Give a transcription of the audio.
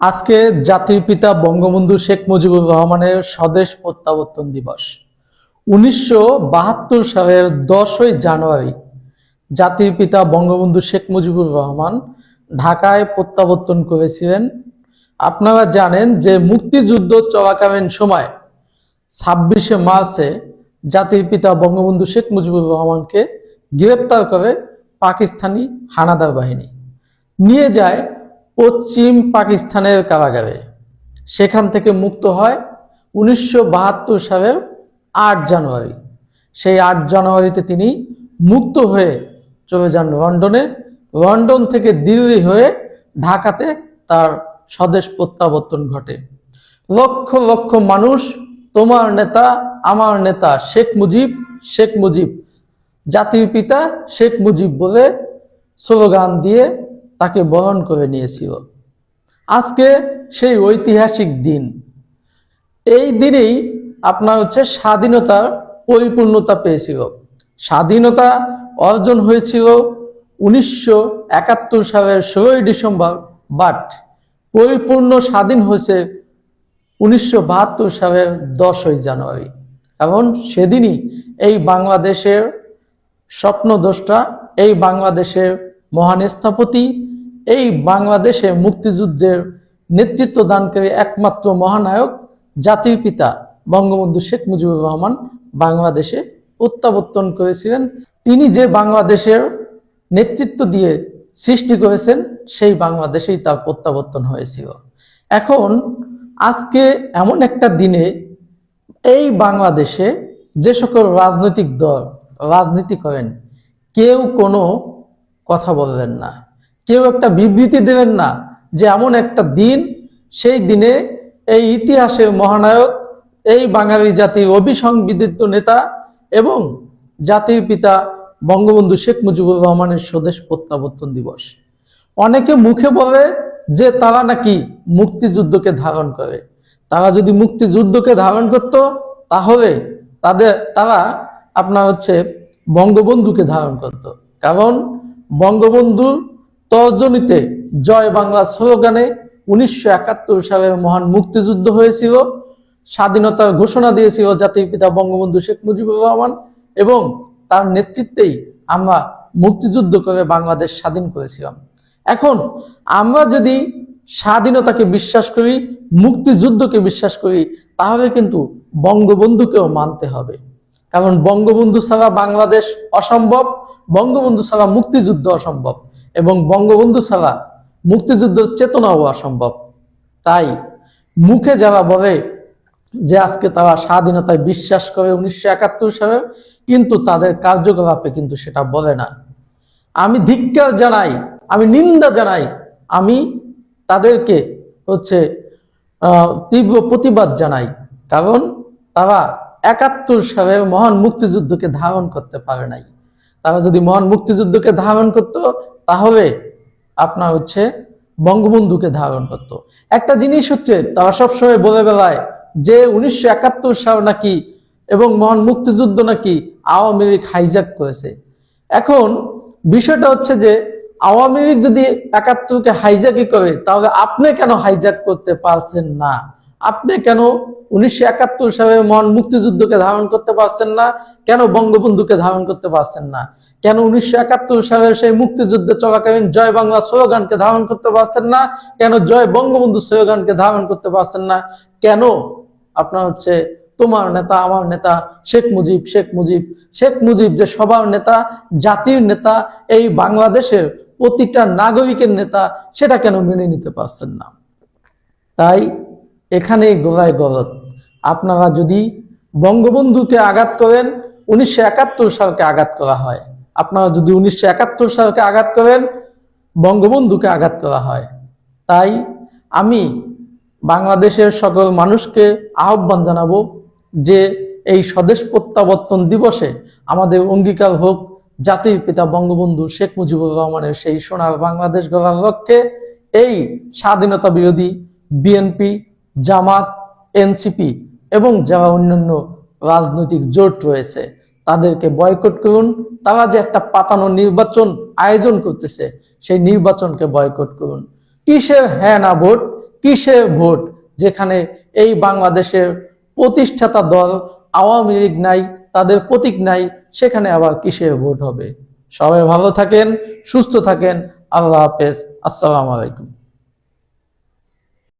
আজকে জাতির পিতা বঙ্গবন্ধু শেখ মুজিবুর রহমানের স্বদেশ প্রত্যাবর্তন দিবস। 1972 সালের 10ই জানুয়ারি জাতির পিতা বঙ্গবন্ধু শেখ মুজিবুর রহমান ঢাকায় প্রত্যাবর্তন করেছিলেন। আপনারা জানেন যে মুক্তিযুদ্ধ চলাকালীন সময় 26শে মার্চে জাতির পিতা বঙ্গবন্ধু শেখ মুজিবুর রহমানকে গ্রেপ্তার করে পাকিস্তানি হানাদার বাহিনী নিয়ে যায় পশ্চিম পাকিস্তানের কারাগারে। সেখান থেকে মুক্ত হয় 1972 সালের 8 জানুয়ারি। সেই 8 জানুয়ারিতে তিনি মুক্ত হয়ে চলে যান লন্ডনে। লন্ডন থেকে দিল্লি হয়ে ঢাকাতে তার স্বদেশ প্রত্যাবর্তন ঘটে। লক্ষ লক্ষ মানুষ তোমার নেতা আমার নেতা শেখ মুজিব, শেখ মুজিব, জাতির পিতা শেখ মুজিব বলে স্লোগান দিয়ে তাকে বরণ করে নিয়েছিল। আজকে সেই ঐতিহাসিক দিন। এই দিনেই আপনার স্বাধীনতার পরিপূর্ণতা পেয়েছিল। স্বাধীনতা অর্জন হয়েছিল 1971 সালের 16ই ডিসেম্বর, বাট পরিপূর্ণ স্বাধীন হয়েছে 1972 সালের 10ই জানুয়ারি। কারণ সেদিনই এই বাংলাদেশের স্বপ্নদ্রষ্টা, এই বাংলাদেশের মহান স্থপতি, এই বাংলাদেশে মুক্তিযুদ্ধের নেতৃত্ব দানকারী একমাত্র মহানায়ক জাতির পিতা বঙ্গবন্ধু শেখ মুজিবুর রহমান বাংলাদেশে প্রত্যাবর্তন করেছিলেন। তিনি যে বাংলাদেশের নেতৃত্ব দিয়ে সৃষ্টি করেছেন, সেই বাংলাদেশেই তার প্রত্যাবর্তন হয়েছিল। এখন আজকে এমন একটা দিনে এই বাংলাদেশে যে সকল রাজনৈতিক দল রাজনীতি করেন, কেউ কোনো কথা বলবেন না, কেউ একটা বিবৃতি দেবেন না যে এমন একটা দিন, সেই দিনে এই ইতিহাসের মহানায়ক, এই বাঙালি জাতির অবিসংবিদিত নেতা এবং জাতির পিতা বঙ্গবন্ধু শেখ মুজিবুর রহমানের স্বদেশ প্রত্যাবর্তন দিবস। অনেকে মুখে বলে যে তারা নাকি মুক্তিযুদ্ধকে ধারণ করে। তারা যদি মুক্তিযুদ্ধকে ধারণ করত, তাহলে তারা আপনার বঙ্গবন্ধুকে ধারণ করত। কারণ বঙ্গবন্ধুর তর্জনীতে জয় বাংলা স্লোগানে 1971 সালে মহান মুক্তিযুদ্ধ হয়েছিল। স্বাধীনতার ঘোষণা দিয়েছিল জাতির পিতা বঙ্গবন্ধু শেখ মুজিবুর রহমান এবং তার নেতৃত্বেই আমরা মুক্তিযুদ্ধ করে বাংলাদেশ স্বাধীন করেছিলাম। এখন আমরা যদি স্বাধীনতাকে বিশ্বাস করি, মুক্তিযুদ্ধকে বিশ্বাস করি, তাহলে কিন্তু বঙ্গবন্ধুকেও মানতে হবে। কারণ বঙ্গবন্ধু ছাড়া বাংলাদেশ অসম্ভব, বঙ্গবন্ধু ছাড়া মুক্তিযুদ্ধ অসম্ভব এবং বঙ্গবন্ধু ছাড়া মুক্তিযুদ্ধের চেতনাও অসম্ভব। তাই মুখে যারা বলে যে আজকে তারা স্বাধীনতায় বিশ্বাস করে 1971 সালে, কিন্তু তাদের কার্যকলাপে কিন্তু সেটা বলে না। আমি ধিক্কার জানাই, আমি নিন্দা জানাই, আমি তাদেরকে তীব্র প্রতিবাদ জানাই। কারণ তারা 71 সালের মহান মুক্তিযুদ্ধকে ধারণ করতে পারে নাই। তারা যদি মহান মুক্তিযুদ্ধকে ধারণ করত, তাহলে আপনার বঙ্গবন্ধুকে ধারণ করত। একটা জিনিস তারা সবসময় বলে বেড়ায় যে 1971 সাল নাকি এবং মহান মুক্তিযুদ্ধ নাকি আওয়ামী লীগ হাইজ্যাক করেছে। এখন বিষয়টা যে আওয়ামী লীগ যদি 71কে হাইজ্যাকই করে, তাহলে আপনি কেন হাইজ্যাক করতে পারছেন না? আপনি কেন 1971 সালের মহান মুক্তিযুদ্ধকে ধারণ করতে পারছেন না? কেন বঙ্গবন্ধুকে ধারণ করতে পারছেন না? কেন 1971 সালের সেই মুক্তিযুদ্ধে চলাকালীন জয় বাংলা স্লোগানকে ধারণ করতে পারছেন না? কেন জয় বঙ্গবন্ধু স্লোগানকে ধারণ করতে পারছেন না? কেন আপনার তোমার নেতা আমার নেতা শেখ মুজিব, শেখ মুজিব, শেখ মুজিব যে সবার নেতা, জাতির নেতা, এই বাংলাদেশের প্রতিটা নাগরিকের নেতা, সেটা কেন মেনে নিতে পারছেন না? তাই এখানেই গোড়ায় গলদ। আপনারা যদি বঙ্গবন্ধুকে আঘাত করেন, 1971 সালকে আঘাত করা হয়। আপনারা যদি 1971 সালকে আঘাত করেন, বঙ্গবন্ধুকে আঘাত করা হয়। তাই আমি বাংলাদেশের সকল মানুষকে আহ্বান জানাবো যে এই স্বদেশ প্রত্যাবর্তন দিবসে আমাদের অঙ্গীকার হোক জাতির পিতা বঙ্গবন্ধু শেখ মুজিবুর রহমানের সেই সোনার বাংলাদেশ গড়ার লক্ষ্যে এই স্বাধীনতা বিরোধী বিএনপি, জামাত, এনসিপি এবং যারা অন্যান্য রাজনৈতিক জোট রয়েছে তাদেরকে বয়কট করুন। তারা যে একটা পাতানো নির্বাচন আয়োজন করতেছে, সেই নির্বাচনকে বয়কট করুন। কিসের হ্যাঁ না ভোট, কিসের ভোট, যেখানে এই বাংলাদেশের প্রতিষ্ঠাতা দল আওয়ামী লীগ নাই, তাদের প্রতীক নাই, সেখানে আবার কিসের ভোট হবে? সবাই ভালো থাকেন, সুস্থ থাকেন। আল্লাহ হাফেজ। আসসালামু আলাইকুম।